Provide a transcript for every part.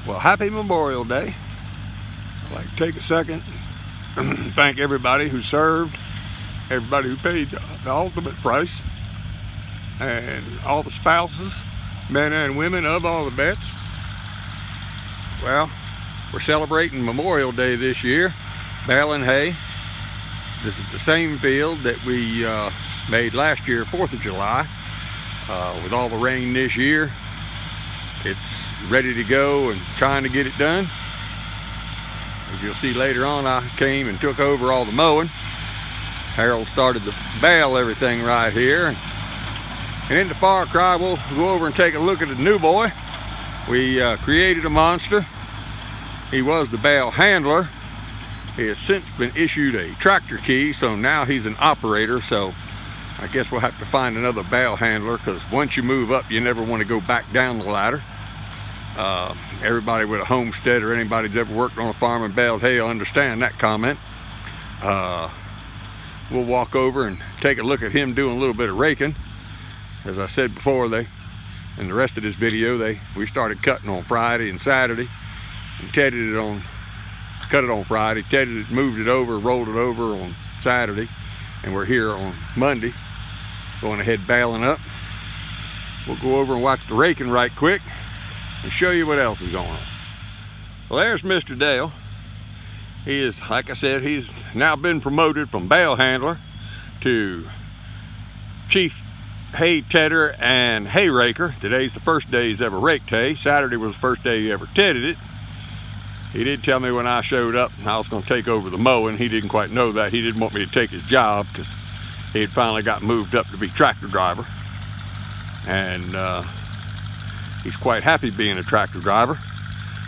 Well, happy Memorial Day. I'd like to take a second and thank everybody who served, everybody who paid the ultimate price, and all the spouses, men and women of all the vets. Well, we're celebrating Memorial Day this year, baling hay. This is the same field that we made last year, 4th of July. With all the rain this year, it's ready to go and trying to get it done. As you'll see later on, I came and took over all the mowing. Harold started to bale everything right here. And in the far cry, we'll go over and take a look at the new boy. We created a monster. He was the bale handler. He has since been issued a tractor key, so now he's an operator. So I guess we'll have to find another bale handler, because once you move up, you never want to go back down the ladder. Everybody with a homestead or anybody that's ever worked on a farm and baled hay will understand that comment. We'll walk over and take a look at him doing a little bit of raking. As I said before, in the rest of this video, we started cutting on Friday and Saturday, and cut it on Friday, tedded it, moved it over, rolled it over on Saturday, and we're here on Monday, going ahead baling up. We'll go over and watch the raking right quick and show you what else is going on. Well, there's Mr. Dale. He is, like I said, he's now been promoted from bale handler to chief hay tedder and hay raker. Today's the first day he's ever raked hay. Saturday was the first day he ever tedded it. He did tell me when I showed up I was going to take over the mowing. He didn't quite know that. He didn't want me to take his job, because he had finally got moved up to be tractor driver. And he's quite happy being a tractor driver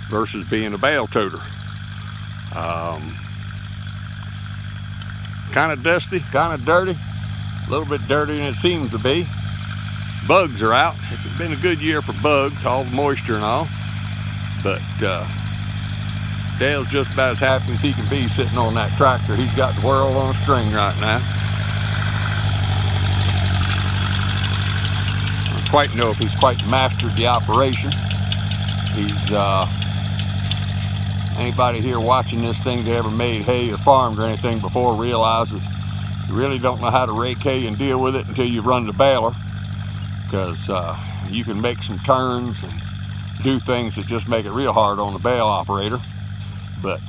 versus being a bale toter. Kind of dusty, kind of dirty, a little bit dirtier than it seems to be. Bugs are out. It's been a good year for bugs, all the moisture and all. But Dale's just about as happy as he can be sitting on that tractor. He's got the world on a string right now. I don't quite know if he's quite mastered the operation. Anybody here watching this thing that ever made hay or farmed or anything before realizes you really don't know how to rake hay and deal with it until you run the baler, because you can make some turns and do things that just make it real hard on the bale operator. But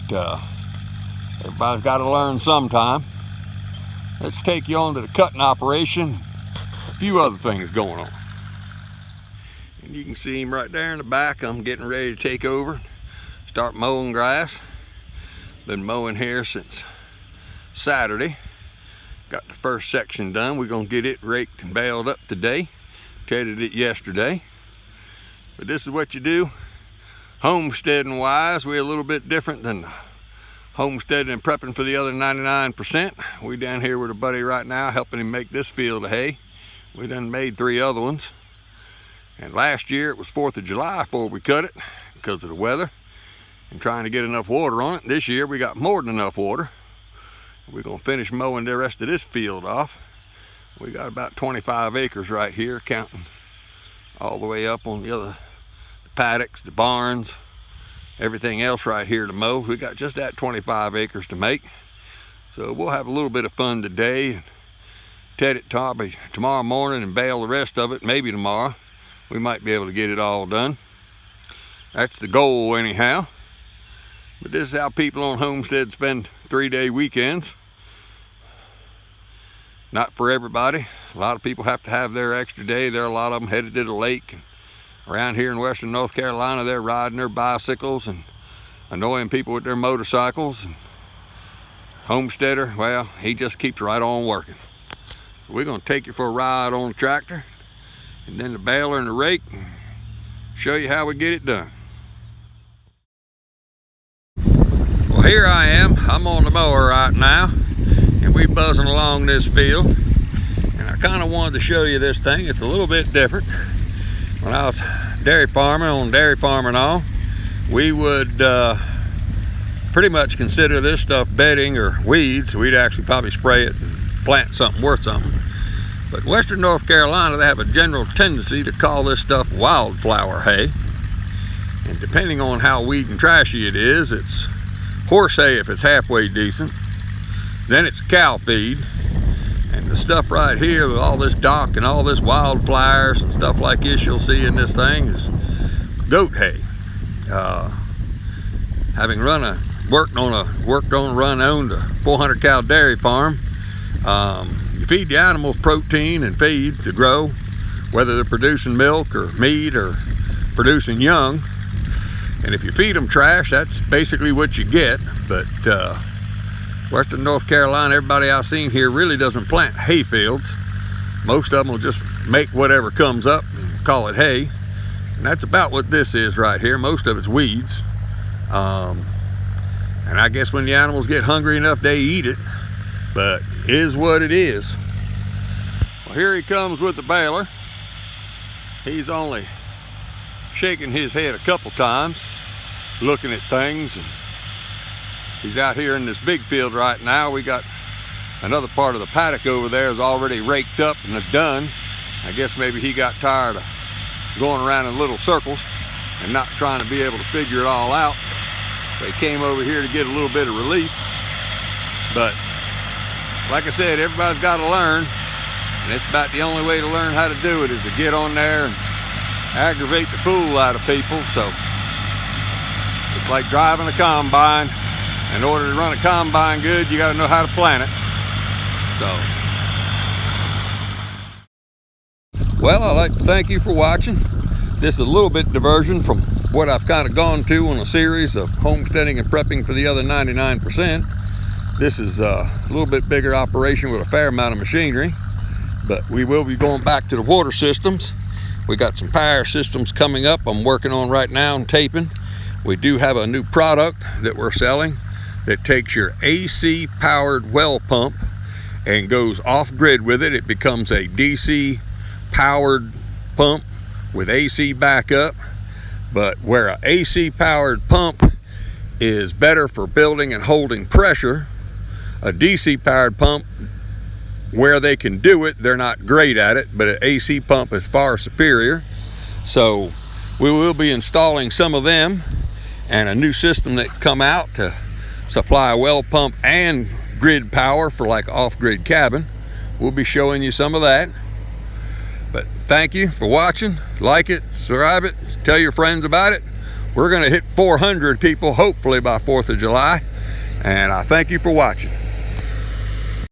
everybody's got to learn sometime. Let's take you on to the cutting operation. A few other things going on. And you can see him right there in the back. I'm getting ready to take over, start mowing grass. Been mowing here since Saturday. Got the first section done. We're going to get it raked and baled up today. Tedded it yesterday. But this is what you do. Homesteading wise, we're a little bit different than homesteading and prepping for the other 99%. We down here with a buddy right now helping him make this field of hay. We done made 3 other ones. And last year it was 4th of July before we cut it because of the weather and trying to get enough water on it. This year we got more than enough water. We're going to finish mowing the rest of this field off. We got about 25 acres right here, counting all the way up on the other paddocks, the barns, everything else right here to mow. We got just that 25 acres to make. So we'll have a little bit of fun today and ted it tomorrow morning and bale the rest of it. Maybe tomorrow we might be able to get it all done. That's the goal anyhow. But this is how people on Homestead spend 3-day weekends. Not for everybody. A lot of people have to have their extra day. There are a lot of them headed to the lake. Around here in western North Carolina, they're riding their bicycles and annoying people with their motorcycles. And homesteader, well, he just keeps right on working. So we're going to take you for a ride on the tractor, and then the baler and the rake, and show you how we get it done. Well, here I am. I'm on the mower right now, and we're buzzing along this field. And I kind of wanted to show you this thing. It's a little bit different. When I was dairy farming, on dairy farm and all, we would pretty much consider this stuff bedding or weeds. We'd actually probably spray it and plant something worth something. But in western North Carolina, they have a general tendency to call this stuff wildflower hay. And depending on how weed and trashy it is, it's horse hay if it's halfway decent. Then it's cow feed. And the stuff right here with all this dock and all this wildflowers and stuff like this you'll see in this thing is goat hay. Having worked on owned a 400 cow dairy farm, you feed the animals protein and feed to grow, whether they're producing milk or meat or producing young. And if you feed them trash, that's basically what you get. But Western North Carolina, everybody I've seen here really doesn't plant hay fields. Most of them will just make whatever comes up and call it hay. And that's about what this is right here. Most of it's weeds. And I guess when the animals get hungry enough, they eat it. But it is what it is. Well, here he comes with the baler. He's only shaking his head a couple times, looking at things. And he's out here in this big field right now. We got another part of the paddock over there is already raked up and done. I guess maybe he got tired of going around in little circles and not trying to be able to figure it all out. So he came over here to get a little bit of relief. But like I said, everybody's got to learn, and it's about the only way to learn how to do it is to get on there and aggravate the fool out of people. So it's like driving a combine. In order to run a combine good, you got to know how to plant it. So, well, I'd like to thank you for watching. This is a little bit diversion from what I've kind of gone to on a series of homesteading and prepping for the other 99%. This is a little bit bigger operation with a fair amount of machinery, but we will be going back to the water systems. We got some power systems coming up I'm working on right now and taping. We do have a new product that we're selling that takes your AC powered well pump and goes off grid with it. It becomes a DC powered pump with AC backup. But where an AC powered pump is better for building and holding pressure, a DC powered pump, where they can do it, they're not great at it, but an AC pump is far superior. So we will be installing some of them and a new system that's come out to supply a well pump and grid power for like off-grid cabin. We'll be showing you some of that. But thank you for watching. Like it, subscribe it, tell your friends about it. We're going to hit 400 people hopefully by 4th of July. And I thank you for watching.